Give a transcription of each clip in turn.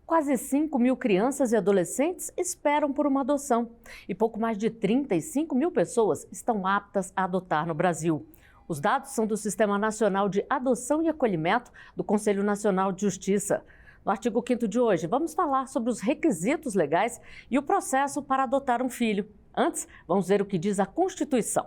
Quase 5 mil crianças e adolescentes esperam por uma adoção e pouco mais de 35 mil pessoas estão aptas a adotar no Brasil. Os dados são do Sistema Nacional de Adoção e Acolhimento do Conselho Nacional de Justiça. No artigo 5º de hoje, vamos falar sobre os requisitos legais e o processo para adotar um filho. Antes, vamos ver o que diz a Constituição.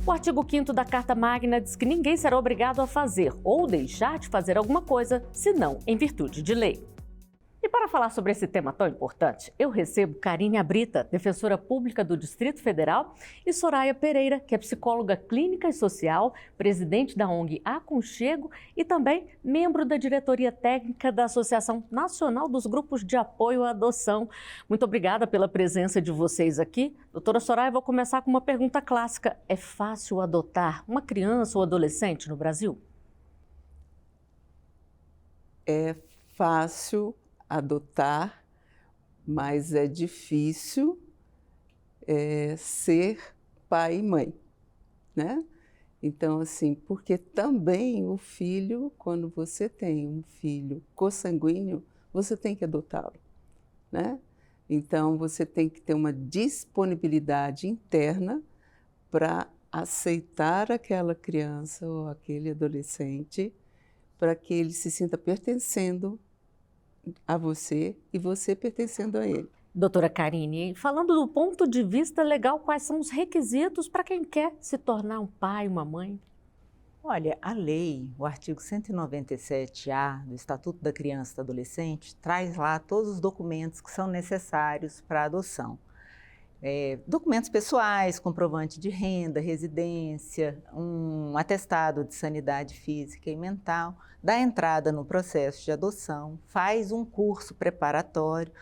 O artigo 5º da Carta Magna diz que ninguém será obrigado a fazer ou deixar de fazer alguma coisa, senão em virtude de lei. E para falar sobre esse tema tão importante, eu recebo Karine Abrita, defensora pública do Distrito Federal, e Soraya Pereira, que é psicóloga clínica e social, presidente da ONG Aconchego e também membro da diretoria técnica da Associação Nacional dos Grupos de Apoio à Adoção. Muito obrigada pela presença de vocês aqui. Doutora Soraya, vou começar com uma pergunta clássica. É fácil adotar uma criança ou adolescente no Brasil? É fácil adotar, mas é difícil ser pai e mãe, né? Então, assim, porque também o filho, quando você tem um filho consanguíneo, você tem que adotá-lo, né? Então, você tem que ter uma disponibilidade interna para aceitar aquela criança ou aquele adolescente, para que ele se sinta pertencendo a você e você pertencendo a ele. Doutora Karine, falando do ponto de vista legal, quais são os requisitos para quem quer se tornar um pai, uma mãe? Olha, a lei, o artigo 197-A do Estatuto da Criança e do Adolescente, traz lá todos os documentos que são necessários para a adoção. Documentos pessoais, comprovante de renda, residência, um atestado de sanidade física e mental, dá entrada no processo de adoção, faz um curso preparatório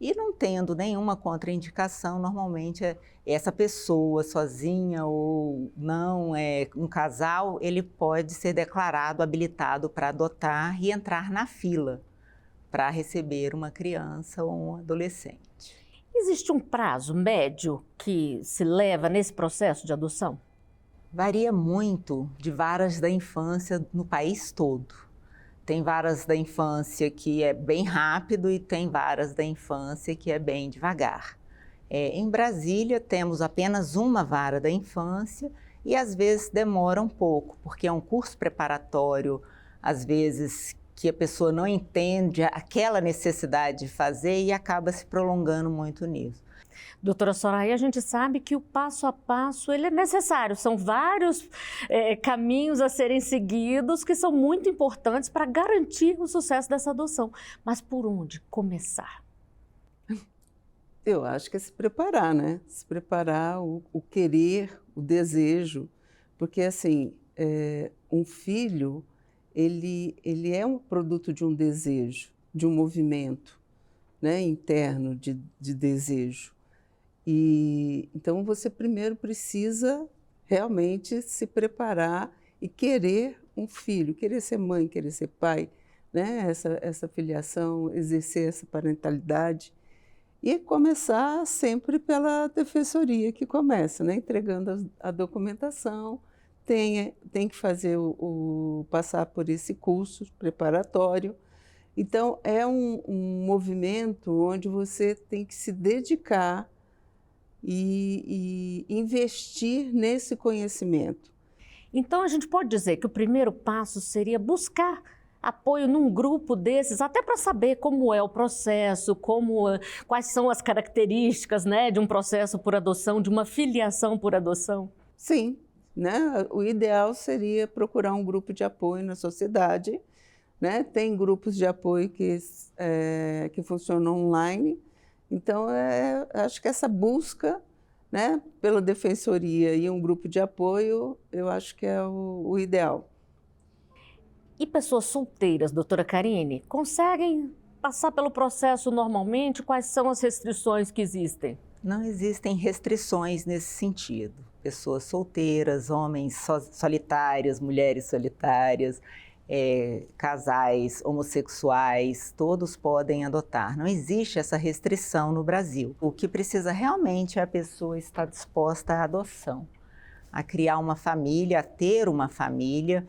e, não tendo nenhuma contraindicação, normalmente essa pessoa sozinha ou não, um casal, ele pode ser declarado habilitado para adotar e entrar na fila para receber uma criança ou um adolescente. Existe um prazo médio que se leva nesse processo de adoção? Varia muito de varas da infância no país todo. Tem varas da infância que é bem rápido e tem varas da infância que é bem devagar. Em Brasília temos apenas uma vara da infância e às vezes demora um pouco, porque é um curso preparatório, às vezes que a pessoa não entende aquela necessidade de fazer e acaba se prolongando muito nisso. Doutora Soraya, a gente sabe que o passo a passo ele é necessário, são vários caminhos a serem seguidos que são muito importantes para garantir o sucesso dessa adoção. Mas por onde começar? Eu acho que é se preparar, né? Se preparar, o querer, o desejo, porque assim, um filho, ele é um produto de um desejo, de um movimento, né, interno de desejo. E então você primeiro precisa realmente se preparar e querer um filho, querer ser mãe, querer ser pai, né, essa filiação, exercer essa parentalidade e começar sempre pela defensoria que começa, né, entregando a documentação. Tem que fazer passar por esse curso preparatório. Então, é um movimento onde você tem que se dedicar e investir nesse conhecimento. Então, a gente pode dizer que o primeiro passo seria buscar apoio num grupo desses, até para saber como é o processo, quais são as características, né, de um processo por adoção, de uma filiação por adoção? Sim. Né? O ideal seria procurar um grupo de apoio na sociedade, né? Tem grupos de apoio que funcionam online, então acho que essa busca, né, pela defensoria e um grupo de apoio, eu acho que é o ideal. E pessoas solteiras, doutora Karine, conseguem passar pelo processo normalmente? Quais são as restrições que existem? Não existem restrições nesse sentido. Pessoas solteiras, homens solitários, mulheres solitárias, casais homossexuais, todos podem adotar. Não existe essa restrição no Brasil. O que precisa realmente é a pessoa estar disposta à adoção, a criar uma família, a ter uma família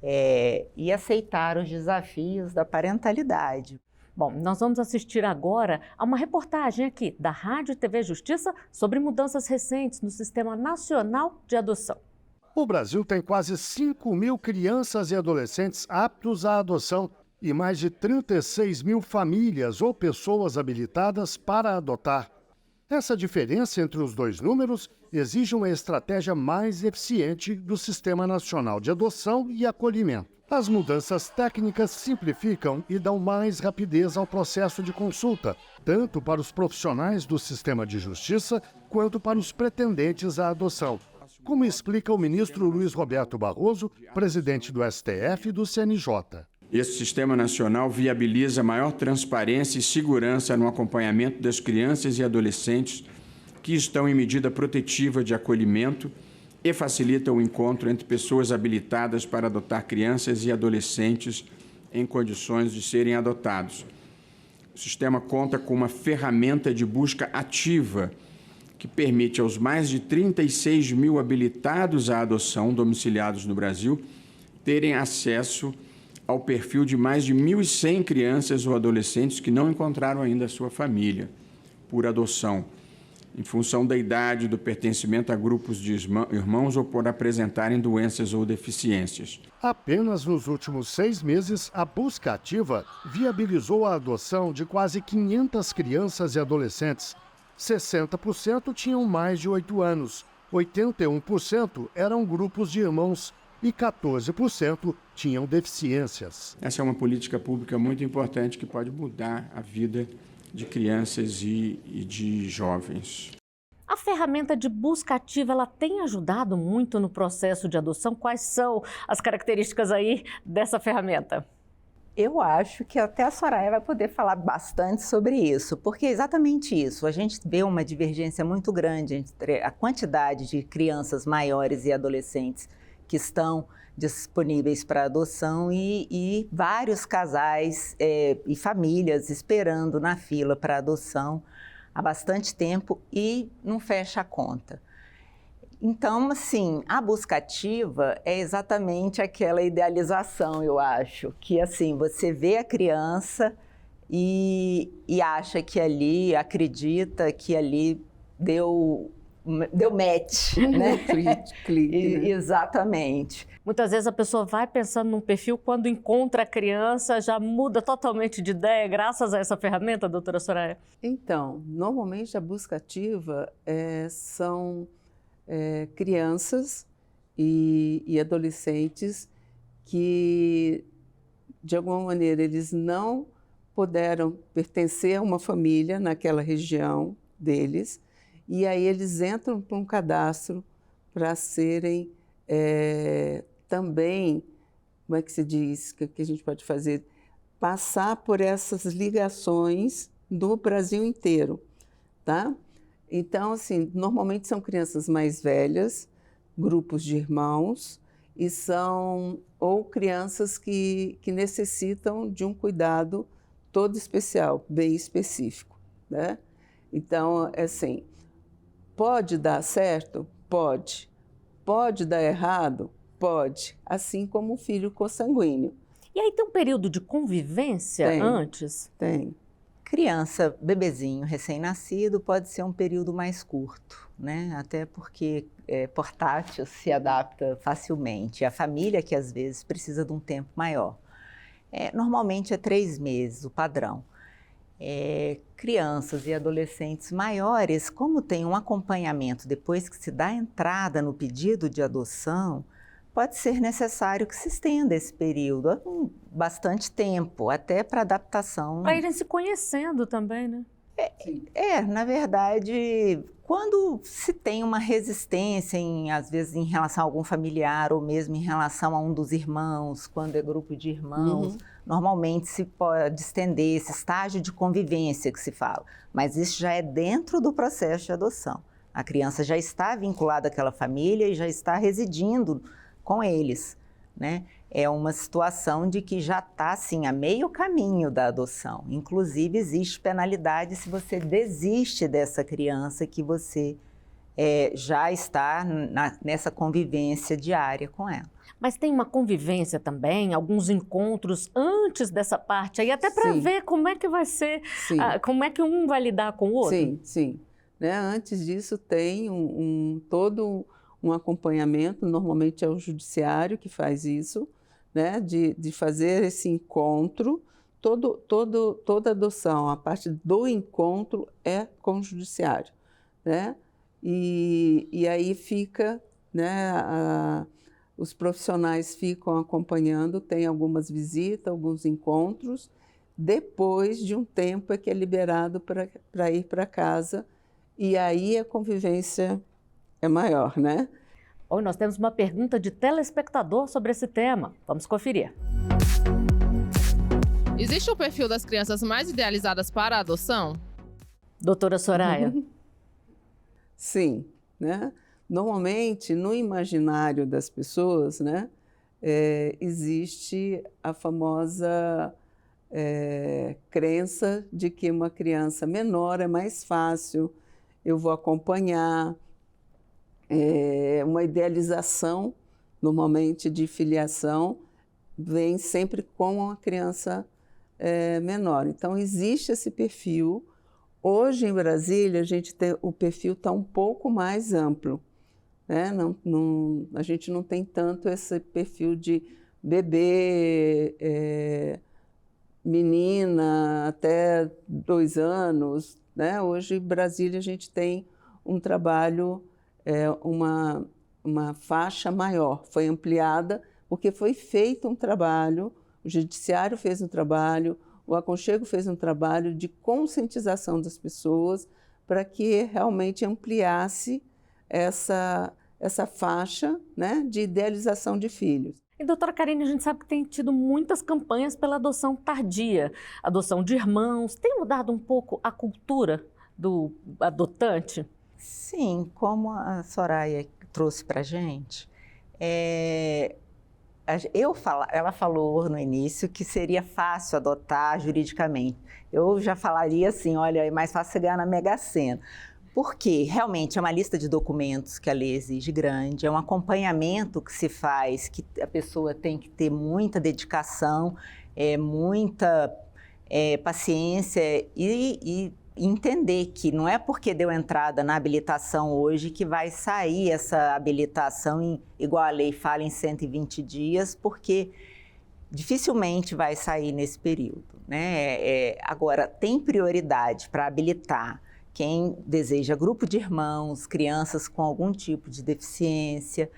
e aceitar os desafios da parentalidade. Bom, nós vamos assistir agora a uma reportagem aqui da Rádio e TV Justiça sobre mudanças recentes no Sistema Nacional de Adoção. O Brasil tem quase 5.000 crianças e adolescentes aptos à adoção e mais de 36 mil famílias ou pessoas habilitadas para adotar. Essa diferença entre os dois números exige uma estratégia mais eficiente do Sistema Nacional de Adoção e Acolhimento. As mudanças técnicas simplificam e dão mais rapidez ao processo de consulta, tanto para os profissionais do sistema de justiça quanto para os pretendentes à adoção, como explica o ministro Luiz Roberto Barroso, presidente do STF e do CNJ. Esse Sistema Nacional viabiliza maior transparência e segurança no acompanhamento das crianças e adolescentes que estão em medida protetiva de acolhimento e facilita o encontro entre pessoas habilitadas para adotar crianças e adolescentes em condições de serem adotados. O sistema conta com uma ferramenta de busca ativa que permite aos mais de 36 mil habilitados à adoção domiciliados no Brasil terem acesso ao perfil de mais de 1.100 crianças ou adolescentes que não encontraram ainda a sua família por adoção, em função da idade, do pertencimento a grupos de irmãos ou por apresentarem doenças ou deficiências. Apenas nos últimos 6 meses, a busca ativa viabilizou a adoção de quase 500 crianças e adolescentes. 60% tinham mais de 8 anos, 81% eram grupos de irmãos e 14% tinham deficiências. Essa é uma política pública muito importante que pode mudar a vida de crianças e de jovens. A ferramenta de busca ativa, ela tem ajudado muito no processo de adoção? Quais são as características aí dessa ferramenta? Eu acho que até a Soraya vai poder falar bastante sobre isso, porque é exatamente isso. A gente vê uma divergência muito grande entre a quantidade de crianças maiores e adolescentes que estão disponíveis para adoção e vários casais e famílias esperando na fila para adoção há bastante tempo e não fecha a conta. Então, assim, a busca ativa é exatamente aquela idealização, eu acho, que assim, você vê a criança e acha que ali, acredita que ali deu match, né? Clique, né? Exatamente. Muitas vezes a pessoa vai pensando num perfil, quando encontra a criança, já muda totalmente de ideia, graças a essa ferramenta, doutora Soraya? Então, normalmente a busca ativa são crianças e adolescentes que, de alguma maneira, eles não puderam pertencer a uma família naquela região deles, e aí eles entram para um cadastro para serem também, como é que se diz, que a gente pode fazer? Passar por essas ligações do Brasil inteiro, tá? Então, assim, normalmente são crianças mais velhas, grupos de irmãos, e são ou crianças que necessitam de um cuidado todo especial, bem específico, né? Então, assim, pode dar certo? Pode. Pode dar errado? Pode. Assim como o filho consanguíneo. E aí tem um período de convivência antes? Tem. Criança, bebezinho, recém-nascido, pode ser um período mais curto, né? Até porque portátil se adapta facilmente. A família que às vezes precisa de um tempo maior. Normalmente é 3 meses o padrão. Crianças e adolescentes maiores, como tem um acompanhamento depois que se dá a entrada no pedido de adoção, pode ser necessário que se estenda esse período, bastante tempo, até para adaptação. Para irem se conhecendo também, né? Na verdade, quando se tem uma resistência, às vezes em relação a algum familiar ou mesmo em relação a um dos irmãos, quando é grupo de irmãos, normalmente se pode estender esse estágio de convivência que se fala, mas isso já é dentro do processo de adoção. A criança já está vinculada àquela família e já está residindo com eles, né? É uma situação de que já está, assim, a meio caminho da adoção. Inclusive, existe penalidade se você desiste dessa criança que você já está nessa convivência diária com ela. Mas tem uma convivência também, alguns encontros antes dessa parte aí, até para ver como é que vai ser, como é que um vai lidar com o outro? Sim, sim. Né? Antes disso tem todo um acompanhamento, normalmente é o judiciário que faz isso, né? de fazer esse encontro. Toda adoção, a parte do encontro é com o judiciário, né? E aí fica, né, os profissionais ficam acompanhando, tem algumas visitas, alguns encontros, depois de um tempo é que é liberado para ir para casa, e aí a convivência é maior, né? Hoje nós temos uma pergunta de telespectador sobre esse tema. Vamos conferir. Existe um perfil das crianças mais idealizadas para a adoção? Doutora Soraya. Sim, né? Normalmente, no imaginário das pessoas, né, existe a famosa crença de que uma criança menor é mais fácil, eu vou acompanhar, uma idealização, normalmente, de filiação, vem sempre com a criança menor. Então, existe esse perfil. Hoje, em Brasília, o perfil está um pouco mais amplo, né? A gente não tem tanto esse perfil de bebê, menina até 2 anos, né? Hoje, em Brasília, a gente tem um trabalho, uma faixa maior, foi ampliada, porque foi feito um trabalho, o Judiciário fez um trabalho, o Aconchego fez um trabalho de conscientização das pessoas para que realmente ampliasse essa faixa, né, de idealização de filhos. E, doutora Karine, a gente sabe que tem tido muitas campanhas pela adoção tardia, adoção de irmãos. Tem mudado um pouco a cultura do adotante? Sim, como a Soraya trouxe para a gente, ela falou no início que seria fácil adotar juridicamente. Eu já falaria assim, olha, é mais fácil você ganhar na Mega Sena. Porque realmente é uma lista de documentos que a lei exige grande, é um acompanhamento que se faz, que a pessoa tem que ter muita dedicação, muita paciência e entender que não é porque deu entrada na habilitação hoje que vai sair essa habilitação, igual a lei fala, em 120 dias, porque dificilmente vai sair nesse período, né? Agora, tem prioridade para habilitar quem deseja grupo de irmãos, crianças com algum tipo de deficiência,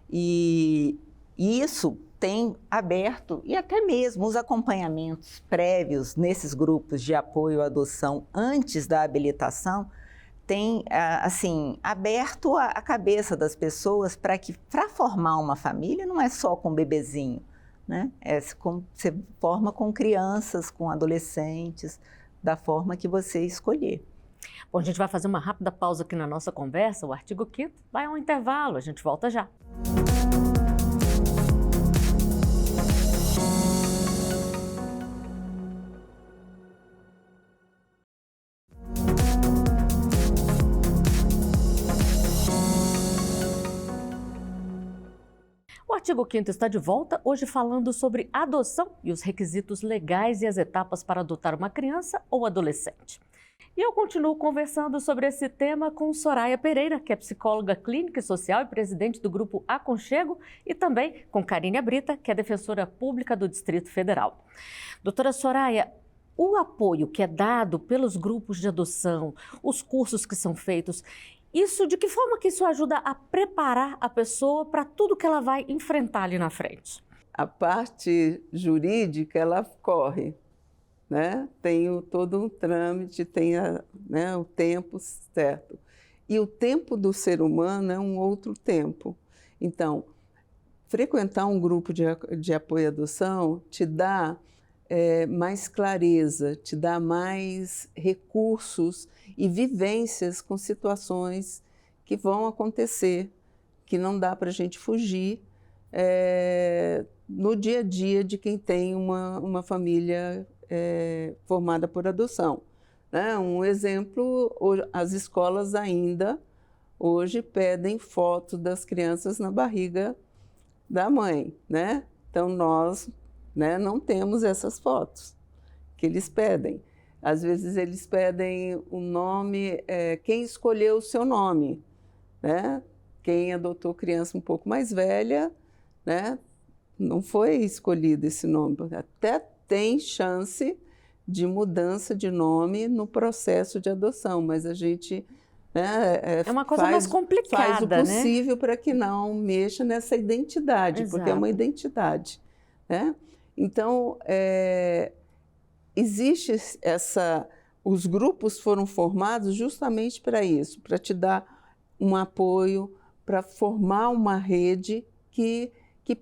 e isso tem aberto, e até mesmo os acompanhamentos prévios nesses grupos de apoio à adoção antes da habilitação, tem, assim, aberto a cabeça das pessoas para formar uma família não é só com bebezinho, né? Você forma com crianças, com adolescentes, da forma que você escolher. Bom, a gente vai fazer uma rápida pausa aqui na nossa conversa. O artigo 5º vai a um intervalo, a gente volta já. O artigo 5º está de volta, hoje falando sobre adoção e os requisitos legais e as etapas para adotar uma criança ou adolescente. E eu continuo conversando sobre esse tema com Soraya Pereira, que é psicóloga clínica e social e presidente do Grupo Aconchego, e também com Karine Brita, que é defensora pública do Distrito Federal. Doutora Soraya, o apoio que é dado pelos grupos de adoção, os cursos que são feitos, de que forma que isso ajuda a preparar a pessoa para tudo que ela vai enfrentar ali na frente? A parte jurídica, ela corre, né? Tem todo um trâmite, tem o tempo certo. E o tempo do ser humano é um outro tempo. Então, frequentar um grupo de apoio à adoção te dá mais clareza, te dá mais recursos e vivências com situações que vão acontecer, que não dá para a gente fugir no dia a dia de quem tem uma família formada por adoção. Né? Um exemplo, as escolas ainda hoje pedem foto das crianças na barriga da mãe, né? Então, nós, né, não temos essas fotos que eles pedem. Às vezes, eles pedem o nome, quem escolheu o seu nome, né? Quem adotou criança um pouco mais velha, né? Não foi escolhido esse nome. Até tem chance de mudança de nome no processo de adoção, mas a gente, né, é uma coisa mais complicada, faz o possível, né, para que não mexa nessa identidade, Exato. porque é uma identidade, né? Então, existe os grupos foram formados justamente para isso, para te dar um apoio, para formar uma rede que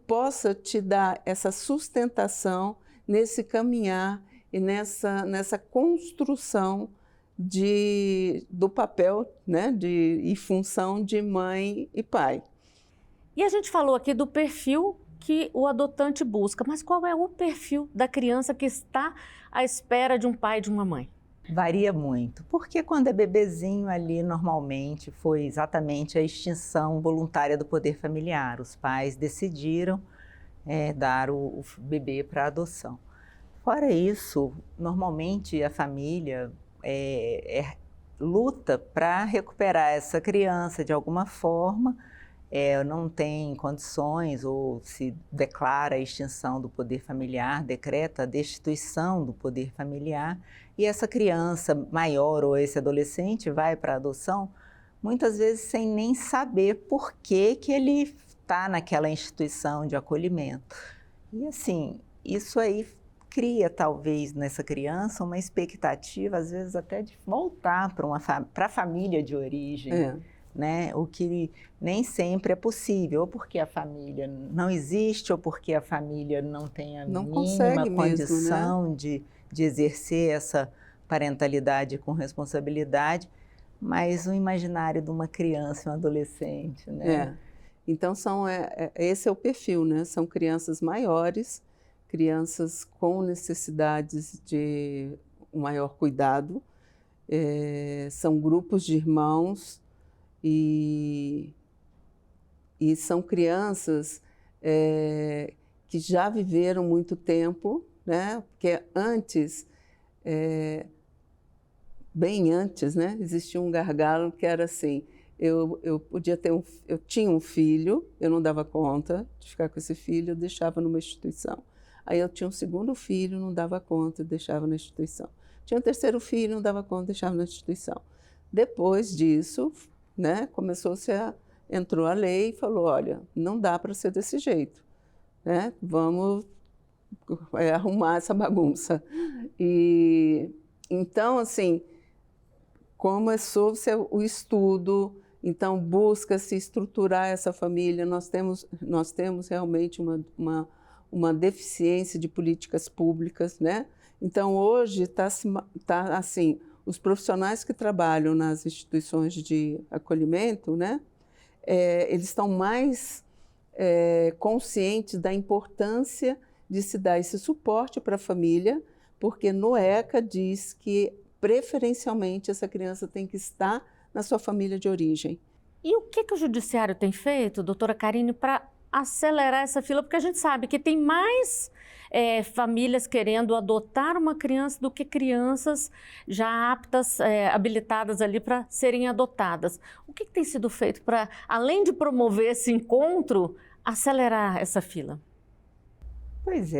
possa te dar essa sustentação nesse caminhar e nessa construção do papel, né, e função de mãe e pai. E a gente falou aqui do perfil que o adotante busca, mas qual é o perfil da criança que está à espera de um pai e de uma mãe? Varia muito, porque quando é bebezinho ali, normalmente foi exatamente a extinção voluntária do poder familiar. Os pais decidiram dar o bebê para adoção. Fora isso, normalmente a família luta para recuperar essa criança de alguma forma, não tem condições ou se declara a extinção do poder familiar, decreta a destituição do poder familiar, e essa criança maior ou esse adolescente vai para a adoção, muitas vezes sem nem saber por que ele está naquela instituição de acolhimento. E assim, isso aí cria talvez nessa criança uma expectativa, às vezes até de voltar para a família de origem. Né? O que nem sempre é possível, ou porque a família não existe, ou porque a família não tem a mínima condição mesmo, né, de exercer essa parentalidade com responsabilidade, mas o imaginário de uma criança e um adolescente, né? Então, esse é o perfil, né? São crianças maiores, crianças com necessidades de um maior cuidado, são grupos de irmãos, e são crianças que já viveram muito tempo, né? Porque antes, bem antes, né, existia um gargalo que era assim, eu tinha um filho, eu não dava conta de ficar com esse filho, eu deixava numa instituição. Aí eu tinha um segundo filho, não dava conta, eu deixava na instituição. Tinha um terceiro filho, não dava conta, deixava na instituição. Depois disso, né, entrou a lei e falou, olha, não dá para ser desse jeito, né? Vamos arrumar essa bagunça. E então, assim, começou-se o estudo, então busca-se estruturar essa família. Nós temos realmente uma deficiência de políticas públicas, né? Então, hoje está assim, os profissionais que trabalham nas instituições de acolhimento, né, eles estão mais conscientes da importância de se dar esse suporte para a família, porque no ECA diz que, preferencialmente, essa criança tem que estar na sua família de origem. E o que o Judiciário tem feito, doutora Karine, para acelerar essa fila? Porque a gente sabe que tem mais famílias querendo adotar uma criança do que crianças já aptas, habilitadas ali para serem adotadas. O que tem sido feito para, além de promover esse encontro, acelerar essa fila? Pois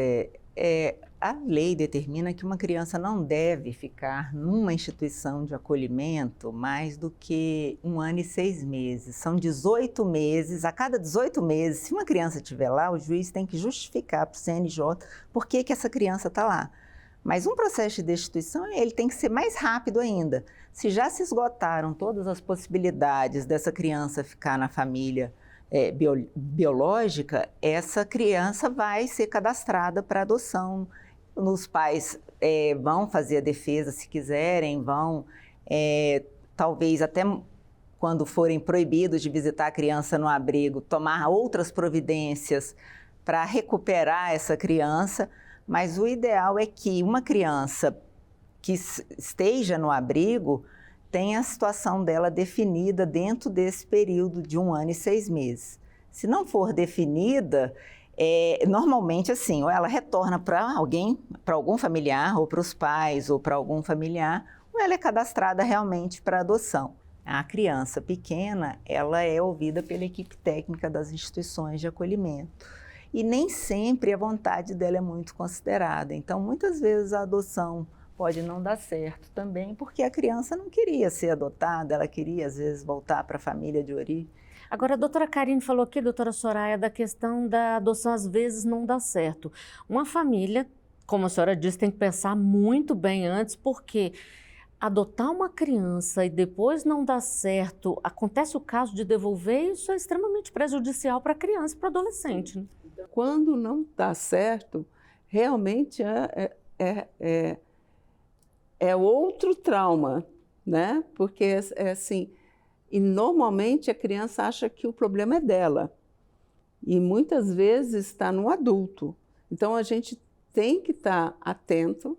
a lei determina que uma criança não deve ficar numa instituição de acolhimento mais do que 1 ano e 6 meses. São 18 meses, a cada 18 meses, se uma criança estiver lá, o juiz tem que justificar para o CNJ por que essa criança está lá. Mas um processo de destituição, ele tem que ser mais rápido ainda. Se já se esgotaram todas as possibilidades dessa criança ficar na família biológica, essa criança vai ser cadastrada para adoção. Os pais vão fazer a defesa se quiserem, vão talvez até quando forem proibidos de visitar a criança no abrigo, tomar outras providências para recuperar essa criança, mas o ideal é que uma criança que esteja no abrigo tenha a situação dela definida dentro desse período de 1 ano e 6 meses. Se não for definida, normalmente assim, ou ela retorna para alguém, para algum familiar, ou para os pais, ou para algum familiar, ou ela é cadastrada realmente para adoção. A criança pequena, ela é ouvida pela equipe técnica das instituições de acolhimento. E nem sempre a vontade dela é muito considerada. Então, muitas vezes a adoção pode não dar certo também, porque a criança não queria ser adotada, ela queria, às vezes, voltar para a família de origem. Agora, a doutora Karine falou aqui, doutora Soraya, da questão da adoção às vezes não dá certo. Uma família, como a senhora disse, tem que pensar muito bem antes, porque adotar uma criança e depois não dar certo, acontece o caso de devolver, isso é extremamente prejudicial para a criança e para o adolescente, né? Quando não dá certo, realmente é outro trauma, né? Porque é assim, e normalmente a criança acha que o problema é dela e muitas vezes está no adulto. Então a gente tem que estar atento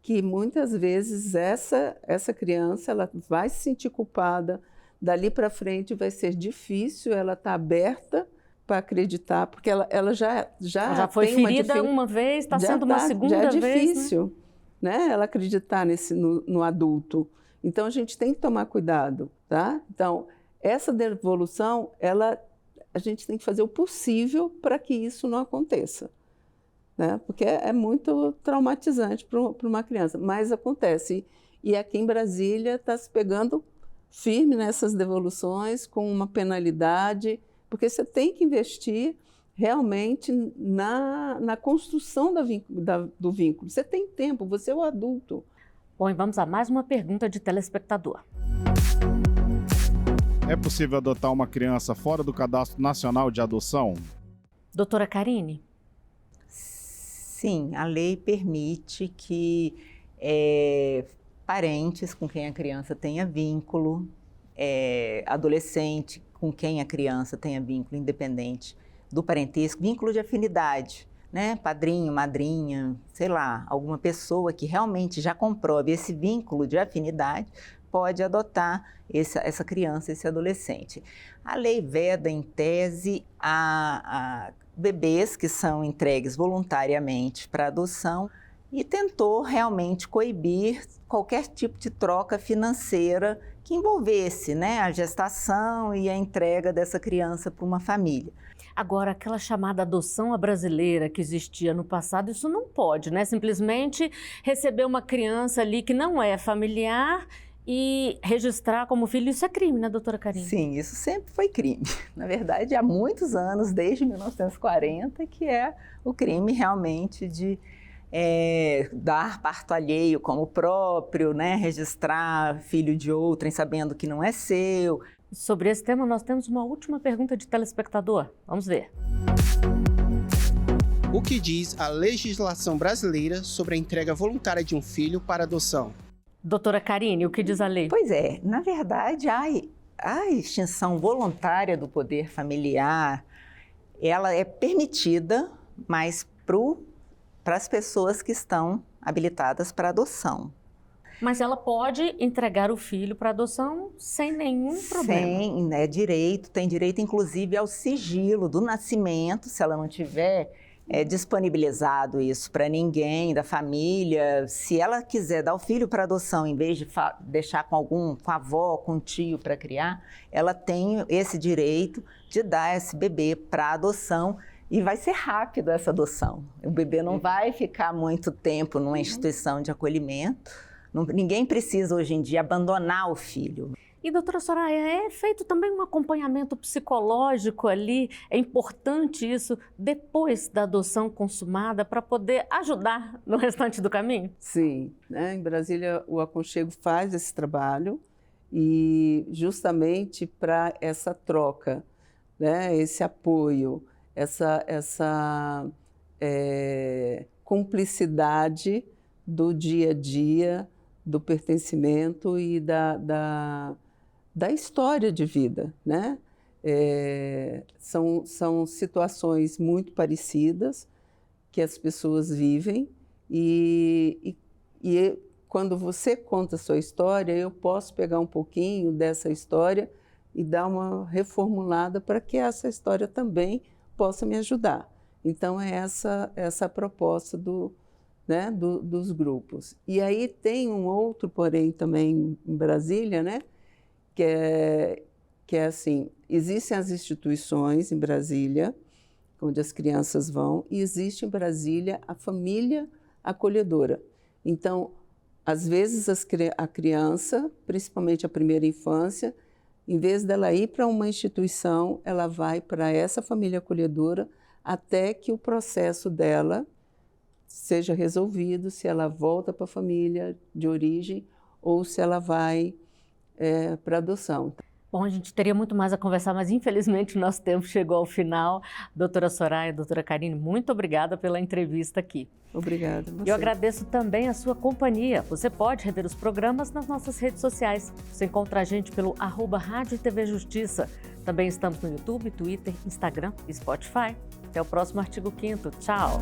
que muitas vezes essa criança ela vai se sentir culpada, dali para frente vai ser difícil, ela está aberta para acreditar, porque ela já foi tem ferida uma vez, está sendo uma segunda vez. Já é vez, difícil, né? Ela acreditar no adulto. Então, a gente tem que tomar cuidado, tá? Então, essa devolução, a gente tem que fazer o possível para que isso não aconteça, né? Porque é muito traumatizante para uma criança, mas acontece. E aqui em Brasília está se pegando firme nessas devoluções, com uma penalidade, porque você tem que investir realmente na construção do vínculo. Você tem tempo, você é o adulto. Bom, e vamos a mais uma pergunta de telespectador. É possível adotar uma criança fora do Cadastro Nacional de Adoção? Doutora Karine? Sim, a lei permite que parentes com quem a criança tenha vínculo, adolescente com quem a criança tenha vínculo, independente do parentesco, vínculo de afinidade, né? Padrinho, madrinha, sei lá, alguma pessoa que realmente já comprove esse vínculo de afinidade pode adotar essa criança, esse adolescente. A lei veda, em tese, a bebês que são entregues voluntariamente para adoção e tentou realmente coibir qualquer tipo de troca financeira que envolvesse, né, a gestação e a entrega dessa criança para uma família. Agora, aquela chamada adoção à brasileira que existia no passado, isso não pode, né? Simplesmente receber uma criança ali que não é familiar e registrar como filho, isso é crime, né, doutora Karine? Sim, isso sempre foi crime. Na verdade, há muitos anos, desde 1940, que é o crime realmente de dar parto alheio como próprio, né, registrar filho de outrem sabendo que não é seu. Sobre esse tema, nós temos uma última pergunta de telespectador. Vamos ver. O que diz a legislação brasileira sobre a entrega voluntária de um filho para adoção? Doutora Karine, o que diz a lei? Pois é, na verdade, a extinção voluntária do poder familiar, ela é permitida, mas para as pessoas que estão habilitadas para adoção. Mas ela pode entregar o filho para adoção sem nenhum problema. Sem, né, tem direito inclusive ao sigilo do nascimento, se ela não tiver disponibilizado isso para ninguém da família. Se ela quiser dar o filho para adoção, em vez de deixar com a avó, com o tio para criar, ela tem esse direito de dar esse bebê para adoção. E vai ser rápido essa adoção. O bebê não vai ficar muito tempo numa instituição de acolhimento. Ninguém precisa, hoje em dia, abandonar o filho. E, doutora Soraya, é feito também um acompanhamento psicológico ali? É importante isso depois da adoção consumada para poder ajudar no restante do caminho? Sim, né? Em Brasília o Aconchego faz esse trabalho e justamente para essa troca, né? Esse apoio, essa cumplicidade do dia a dia, do pertencimento e da história de vida, né? São situações muito parecidas que as pessoas vivem e quando você conta a sua história, eu posso pegar um pouquinho dessa história e dar uma reformulada para que essa história também possa me ajudar. Então, é essa a proposta dos grupos. E aí tem um outro, porém, também em Brasília, né? Que é assim, existem as instituições em Brasília, onde as crianças vão, e existe em Brasília a família acolhedora. Então, às vezes a criança, principalmente a primeira infância, em vez dela ir para uma instituição, ela vai para essa família acolhedora até que o processo dela seja resolvido, se ela volta para a família de origem ou se ela vai para adoção. Bom, a gente teria muito mais a conversar, mas infelizmente o nosso tempo chegou ao final. Doutora Soraya, doutora Karine, muito obrigada pela entrevista aqui. Obrigada. Eu agradeço também a sua companhia. Você pode rever os programas nas nossas redes sociais. Você encontra a gente pelo @Rádio e TV Justiça. Também estamos no YouTube, Twitter, Instagram e Spotify. Até o próximo Artigo 5º. Tchau!